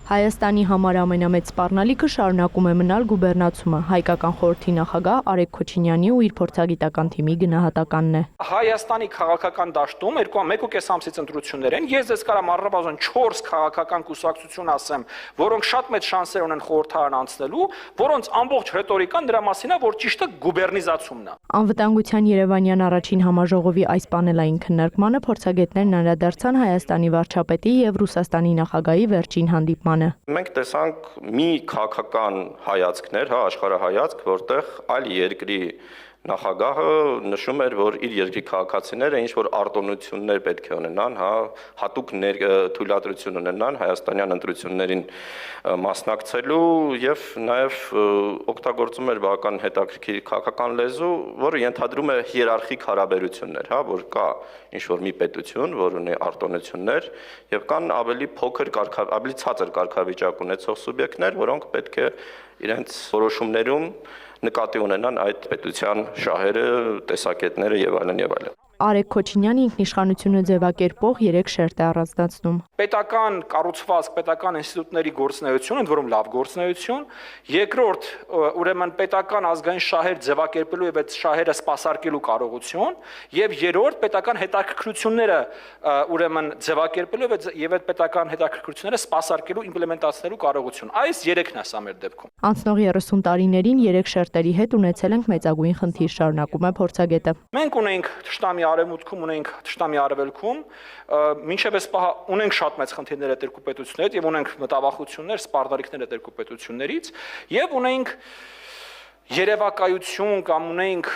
Հայաստանի համար ամենամեծ սպառնալիքը շարունակում է մնալ գուբերնացումը, հայկական խորհրդի նախագահ Արեգ Քոչինյանի ու իր փորձագիտական թիմի գնահատականն է։ Հայաստանի քաղաքական դաշտում 1.5 ամսից ընտրություններ են, ես ձեզ կարամ առնվազն 4 քաղաքական կուսակցություն ասեմ, որոնք շատ մեծ շանսեր ունեն խորհրդարան անցնելու, որոնց ամբողջ ռետորիկան դրա մասին է, որ ճիշտը գուբերնիզացումն է։ Անվտանգության Երևանյան առաջին համաժողովի այս պանելային քննարկմանը փորձագետներն անդրադարձան Հայաստանի վարչապետի եւ Ռուսաստանի նախագահի վերջին հանդիպմանը։ Մենք տեսանք մի քաղաքական հայացքներ, աշխարհայացք, որտեղ այլ երկրի նախագահը նշում էր, որ իր երկրի քաղաքացիները ինչ որ արտոնություններ պետք է ունենան, հատուկ թույլատրություն ունենան հայաստանյան ընտրություններին մասնակցելու եւ նաեւ օգտագործում էր բավական հետաքրքիր քաղաքական լեզու, որը ընդհանրում է հիերարխիկ հարաբերություններ, որ կա ինչ որ մի պետություն, որ ունի արտոնություններ եւ կան ավելի փոքր ավելի ցածր կարգավիճակ ունեցող սուբյեկտներ, որոնք պետք է իրենց որոշումներում նկատի ունենան այդ պետության շահերը, տեսակետները եւ այլն եւ այլն։ Արեգ Քոչինյանը ինքնիշխանությունը ձևակերպող 3 շերտ է առանձնացնում։ Պետական կառուցվածք, պետական ինստիտուտների գործունեություն, ընդ որում լավ գործունեություն, երկրորդ, ուրեմն պետական ազգային շահեր ձևակերպելու եւ այդ շահերը սպասարկելու կարողություն, եւ երրորդ պետական հետաքրքրությունները ուրեմն ձևակերպելու եւ այդ պետական հետաքրքրությունները սպասարկելու իմպլեմենտացնելու կարողություն։ Այս 3-ն է սա մեր դեպքում։ Անցնող 30 տարիներին 3 շերտերի հետ ունեցել ենք մեծագույն խնդիր, շարունակում է փորձագետը։ Մենք ունենք Թշնամի արևմուտքում, ունենք Թշնամի արևելքում, մինչև այս պահը ունենք շատ մեծ խնդիրներ այդ երկու պետություններից եւ ունենք մտավախություններ, սպառնալիքներ այդ երկու պետություններից եւ ունենք երևակայություն կամ ունենք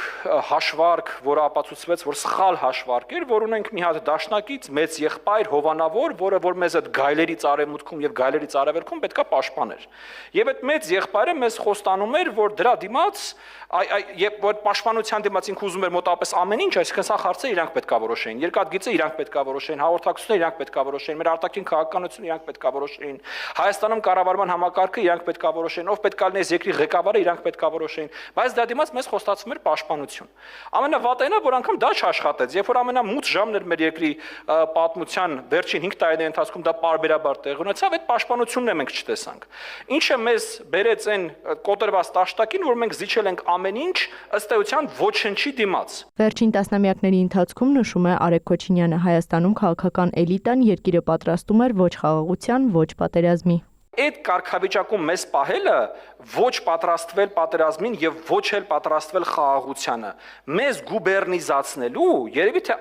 հաշվարկ, որը ապացուցվեց, որ սխալ հաշվարկ էր, որ ունենք մի հատ դաշնակից մեծ եղբայր հովանավոր, որ մեզ այդ գայլերից արևմուտքում եւ գայլերից արևելքում պետքա պաշտպաներ։ Եվ այդ մեծ եղբայրը մեզ խոստանում էր, որ դրա դիմաց եւ որ պաշտպանության դիմաց ինքը ուզում էր մոտապես ամեն ինչ, այսինքն սա հարցը իրանք պետքա որոշեին, երկաթգիծը իրանք պետքա որոշեին, հաղորդակցությունը իրանք պետքա որոշեին, մեր արտաքին քաղաքականությունը իրանք պետքա որոշեին, Հայաստանում կառավարման համակարգը իրանք պետքա որոշեին, ով պետքա լինի այս երկրի ղեկավարը իրանք պետքա որոշեին, բայց դրա դիմաց մեզ խոստացվում էր պաշտպանություն։ Ամենավատն է, որ անգամ դա չաշխատեց, երբ որ ամենամութ ժամն էր մեր երկրի պատմության վերջին 5 տարիների ընթացքում դա պարբերաբար տեղի ունեցավ, այդ պաշտպանությունն է մենք չտեսանք։ Ինչը մեզ բերեց այն կոտրված տաշտակին, որ մենք զիջել ենք ամեն ինչ ըստ էության ոչնչի դիմաց։ Վերջին տասնամյակների ընթացքում, նշում է Արեգ Քոչինյանը, Հայաստանում քաղաքական էլիտան երկիրը պատրաստում էր ոչ խաղաղության, ոչ պատերազմի։ Այդ կարգավիճակում մեզ պահելը ոչ պատրաստվել պատերազմին եւ ոչ էլ պատրաստվել խաղաղությանը մեզ գուբերնիզացնելու երևի թե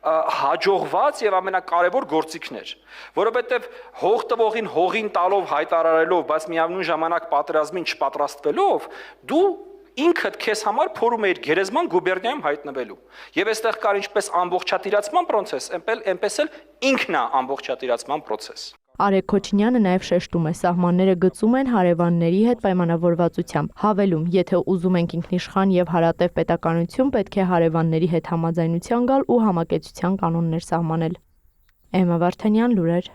հաջողված եւ ամենակարևոր գործիքն էր, որովհետեւ հող տվողին հողին տալով հայտարարելով, բայց միևնույն ժամանակ պատերազմին չպատրաստվելով, դու ինքդ քեզ համար փորում էիր գերեզման գուբերնիայում հայտնվելու։ Եվ այստեղ կար ինչպես ամբողջատիրացման process, այնպես էլ ինքն է ամբողջատիրացման process։ Արեգ Քոչինյանը նաև շեշտում է, սահմանները գծում են հարևանների հետ պայմանավորվածությամբ, հավելում, եթե ուզում ենք ինքնիշխան եւ հարատև պետականություն, պետք է հարևանների հետ համաձայնության գալ ու համակեցության կանոններ սահմանել։ Էմմա Վարդանյան, լուրեր։